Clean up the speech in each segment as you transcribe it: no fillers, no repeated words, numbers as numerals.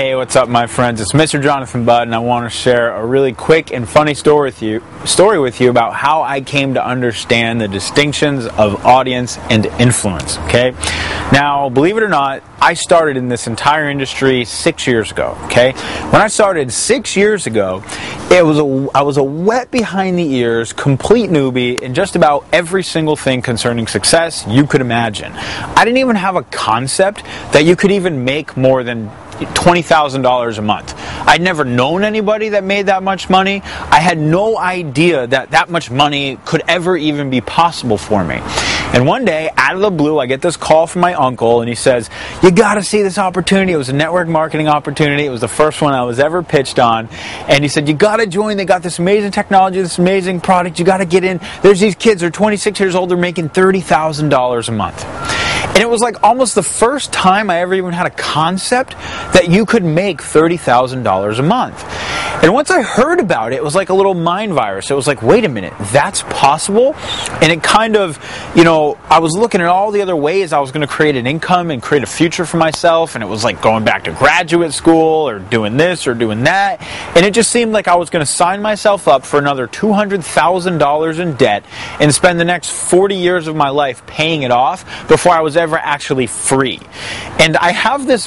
Hey, what's up, my friends? It's Mr. Jonathan Budd, and I want to share a really quick and funny story with you about how I came to understand the distinctions of audience and influence. Okay, now believe it or not, I started in this entire industry 6 years ago. Okay, when I started 6 years ago, I was a wet behind the ears, complete newbie in just about every single thing concerning success you could imagine. I didn't even have a concept that you could even make more than $20,000 a month. I'd never known anybody that made that much money. I had no idea that that much money could ever even be possible for me. And one day, out of the blue, I get this call from my uncle, and he says, "You got to see this opportunity." It was a network marketing opportunity. It was the first one I was ever pitched on. And he said, "You got to join. They got this amazing technology, this amazing product. You got to get in. There's these kids, they're 26 years old, they're making $30,000 a month." And it was like almost the first time I ever even had a concept that you could make $30,000 a month. And once I heard about it, it was like a little mind virus. It was like, wait a minute, that's possible? And it kind of, I was looking at all the other ways I was going to create an income and create a future for myself. And it was like going back to graduate school or doing this or doing that. And it just seemed like I was going to sign myself up for another $200,000 in debt and spend the next 40 years of my life paying it off before I was ever actually free. And I have this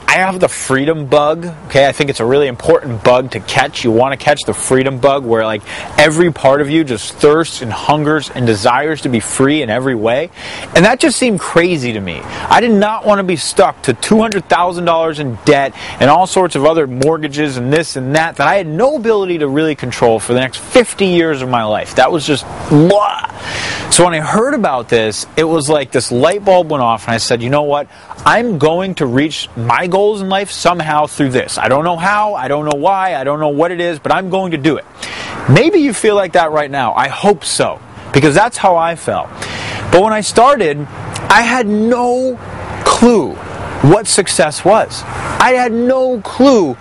I have the freedom bug. Okay, I think it's a really important bug to catch. You want to catch the freedom bug where every part of you just thirsts and hungers and desires to be free in every way. And that just seemed crazy to me. I did not want to be stuck to $200,000 in debt and all sorts of other mortgages and this and that I had no ability to really control for the next 50 years of my life. That was just blah. So when I heard about this, it was like this light bulb went off, and I said, you know what? I'm going to reach my goals in life somehow through this. I don't know how, I don't know why, I don't know what it is, but I'm going to do it. Maybe you feel like that right now. I hope so, because that's how I felt. But when I started, I had no clue what success was. I had no clue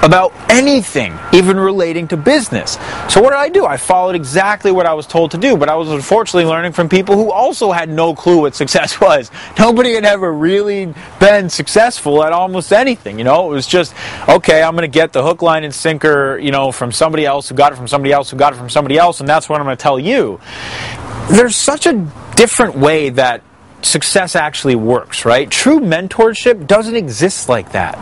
about anything, even relating to business. So what did I do? I followed exactly what I was told to do, but I was unfortunately learning from people who also had no clue what success was. Nobody had ever really been successful at almost anything, It was just, okay, I'm going to get the hook, line, and sinker, from somebody else who got it from somebody else who got it from somebody else, and that's what I'm going to tell you. There's such a different way that success actually works, right? True mentorship doesn't exist like that.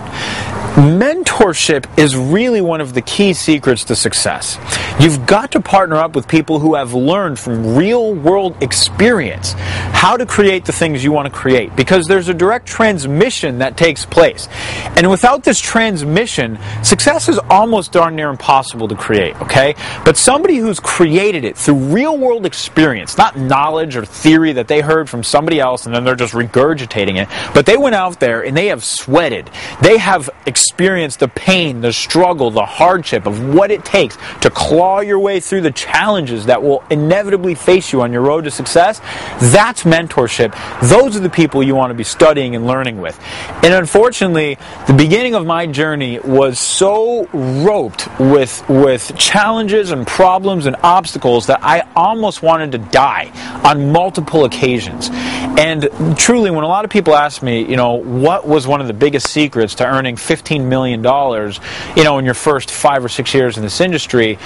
Mentorship is really one of the key secrets to success. You've got to partner up with people who have learned from real-world experience how to create the things you want to create, because there's a direct transmission that takes place. And without this transmission, success is almost darn near impossible to create, okay? But somebody who's created it through real-world experience, not knowledge or theory that they heard from somebody else and then they're just regurgitating it, but they went out there and they have sweated. They have experienced the pain, the struggle, the hardship of what it takes to claw your way through the challenges that will inevitably face you on your road to success. That's mentorship. Those are the people you want to be studying and learning with. And unfortunately, the beginning of my journey was so roped with challenges and problems and obstacles that I almost wanted to die on multiple occasions. And truly, when a lot of people ask me, what was one of the biggest secrets to earning $15 million, in your first 5 or 6 years in this industry,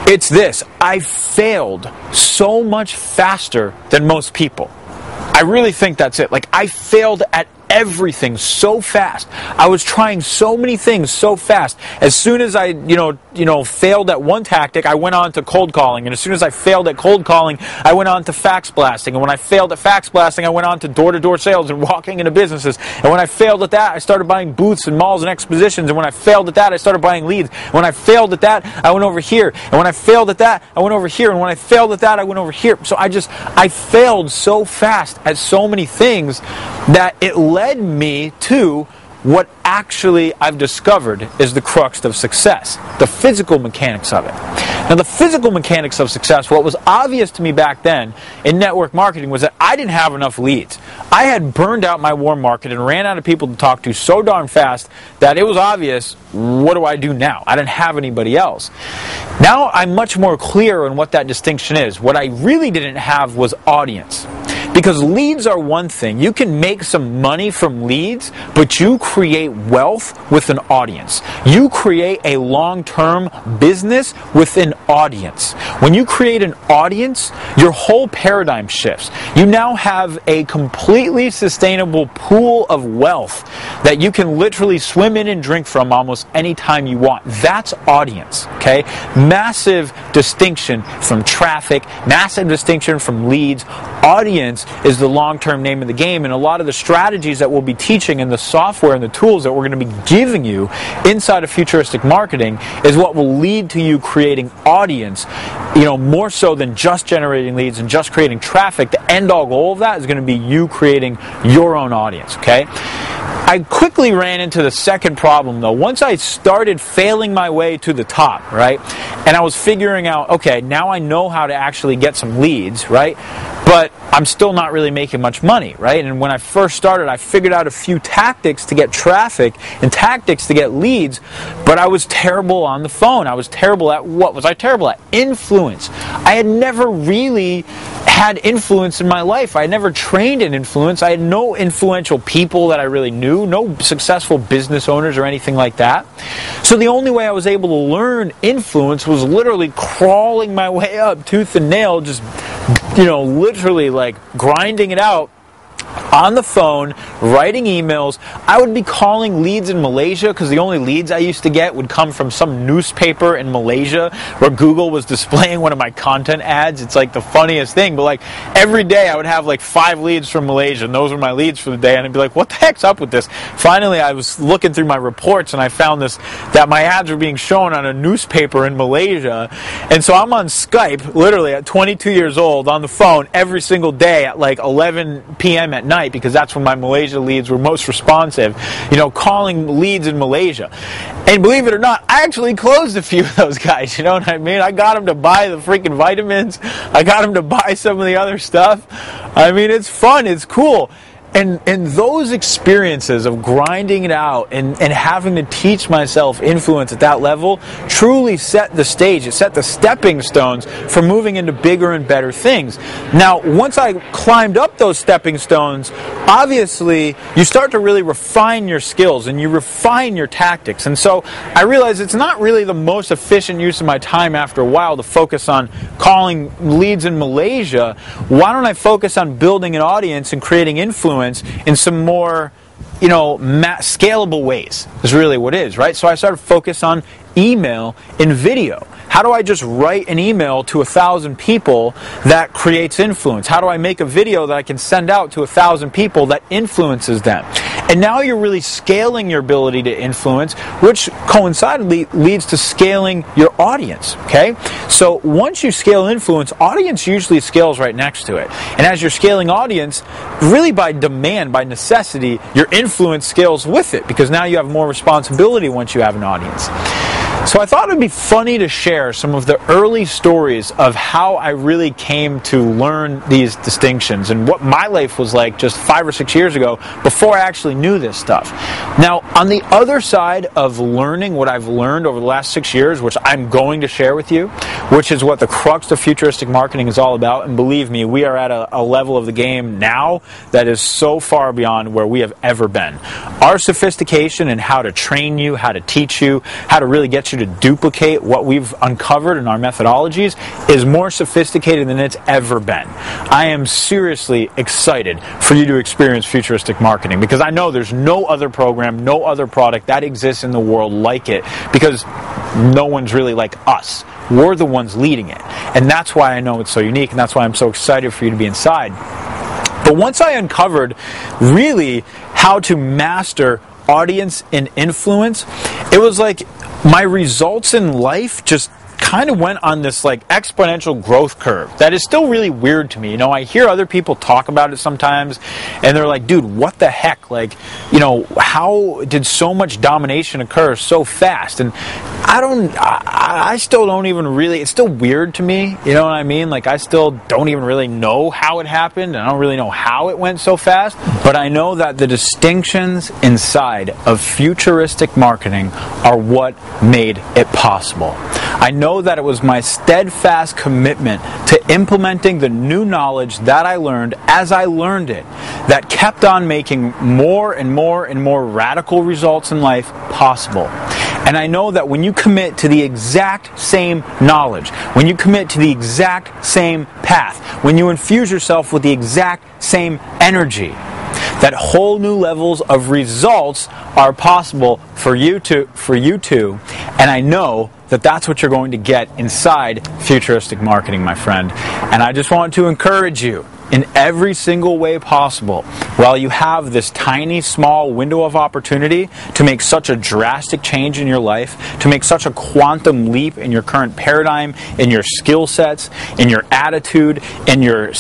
it's this: I failed so much faster than most people. I really think that's it. I failed at everything so fast. I was trying so many things so fast. As soon as I, failed at one tactic, I went on to cold calling. And as soon as I failed at cold calling, I went on to fax blasting. And when I failed at fax blasting, I went on to door-to-door sales and walking into businesses. And when I failed at that, I started buying booths and malls and expositions. And when I failed at that, I started buying leads. And when I failed at that, I went over here. And when I failed at that, I went over here. And when I failed at that, I went over here. So I failed so fast at so many things that it led me to what actually I've discovered is the crux of success, the physical mechanics of it. Now, the physical mechanics of success, what was obvious to me back then in network marketing was that I didn't have enough leads. I had burned out my warm market and ran out of people to talk to so darn fast that it was obvious, what do I do now? I didn't have anybody else. Now I'm much more clear on what that distinction is. What I really didn't have was audience. Because leads are one thing. You can make some money from leads, but you create wealth with an audience. You create a long-term business with an audience. When you create an audience, your whole paradigm shifts. You now have a completely sustainable pool of wealth that you can literally swim in and drink from almost any time you want. That's audience, okay? Massive distinction from traffic, massive distinction from leads. Audience is the long-term name of the game, and a lot of the strategies that we'll be teaching and the software and the tools that we're going to be giving you inside of Futuristic Marketing is what will lead to you creating audience, more so than just generating leads and just creating traffic. The end-all goal of that is going to be you creating your own audience, okay? I quickly ran into the second problem, though. Once I started failing my way to the top, right, and I was figuring out, okay, now I know how to actually get some leads, right, but I'm still not really making much money, right? And when I first started, I figured out a few tactics to get traffic and tactics to get leads, but I was terrible on the phone. I was terrible at what was I terrible at? Influence. I had never really had influence in my life. I had never trained in influence. I had no influential people that I really knew, no successful business owners or anything like that. So the only way I was able to learn influence was literally crawling my way up tooth and nail, just literally like grinding it out on the phone, writing emails. I would be calling leads in Malaysia because the only leads I used to get would come from some newspaper in Malaysia where Google was displaying one of my content ads. It's like the funniest thing, but like every day I would have like 5 leads from Malaysia, and those were my leads for the day, and I'd be like, what the heck's up with this? Finally, I was looking through my reports and I found that my ads were being shown on a newspaper in Malaysia, and so I'm on Skype literally at 22 years old on the phone every single day at like 11 p.m. at night, because that's when my Malaysia leads were most responsive, calling leads in Malaysia. And believe it or not, I actually closed a few of those guys, you know what I mean? I got them to buy the freaking vitamins. I got them to buy some of the other stuff. I mean, it's fun. It's cool. And those experiences of grinding it out and having to teach myself influence at that level truly set the stage. It set the stepping stones for moving into bigger and better things. Now, once I climbed up those stepping stones, obviously you start to really refine your skills and you refine your tactics. And so I realized it's not really the most efficient use of my time after a while to focus on calling leads in Malaysia. Why don't I focus on building an audience and creating influence in some more, scalable ways is really what it is, right? So I started to focus on email and video. How do I just write an email to 1,000 people that creates influence? How do I make a video that I can send out to 1,000 people that influences them? And now you're really scaling your ability to influence, which coincidentally leads to scaling your audience, okay? So once you scale influence, audience usually scales right next to it. And as you're scaling audience, really by demand, by necessity, your influence scales with it, because now you have more responsibility once you have an audience. So I thought it would be funny to share some of the early stories of how I really came to learn these distinctions and what my life was like just 5 or 6 years ago before I actually knew this stuff. Now, on the other side of learning what I've learned over the last 6 years, which I'm going to share with you, which is what the crux of Futuristic Marketing is all about, and believe me, we are at a level of the game now that is so far beyond where we have ever been. Our sophistication in how to train you, how to teach you, how to really get you to duplicate what we've uncovered in our methodologies is more sophisticated than it's ever been. I am seriously excited for you to experience Futuristic Marketing, because I know there's no other program, no other product that exists in the world like it, because no one's really like us. We're the ones leading it. And that's why I know it's so unique, and that's why I'm so excited for you to be inside. But once I uncovered really how to master audience and influence, it was like my results in life just kind of went on this like exponential growth curve that is still really weird to me. I hear other people talk about it sometimes and they're like, dude, what the heck? Like, how did so much domination occur so fast? And I still don't even really, it's still weird to me, you know what I mean? Like, I still don't even really know how it happened, and I don't really know how it went so fast, but I know that the distinctions inside of Futuristic Marketing are what made it possible. I know that it was my steadfast commitment to implementing the new knowledge that I learned as I learned it that kept on making more and more and more radical results in life possible. And I know that when you commit to the exact same knowledge, when you commit to the exact same path, when you infuse yourself with the exact same energy, that whole new levels of results are possible for you too, and I know that that's what you're going to get inside Futuristic Marketing, my friend. And I just want to encourage you in every single way possible, while you have this tiny, small window of opportunity to make such a drastic change in your life, to make such a quantum leap in your current paradigm, in your skill sets, in your attitude, in your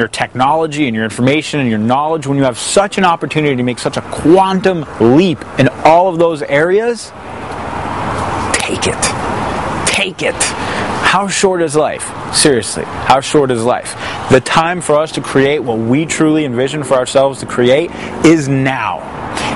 technology, in your information, in your knowledge, when you have such an opportunity to make such a quantum leap in all of those areas, take it. Take it. How short is life? Seriously, how short is life? The time for us to create what we truly envision for ourselves to create is now.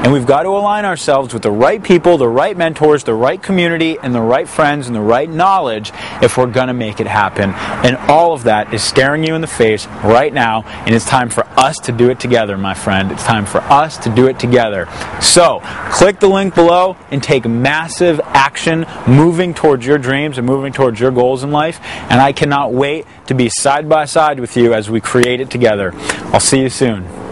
And we've got to align ourselves with the right people, the right mentors, the right community, and the right friends, and the right knowledge if we're going to make it happen. And all of that is staring you in the face right now, and it's time for us to do it together, my friend. It's time for us to do it together. So, click the link below and take massive action moving towards your dreams and moving towards your goals in life. And I cannot wait to be side by side with you as we create it together. I'll see you soon.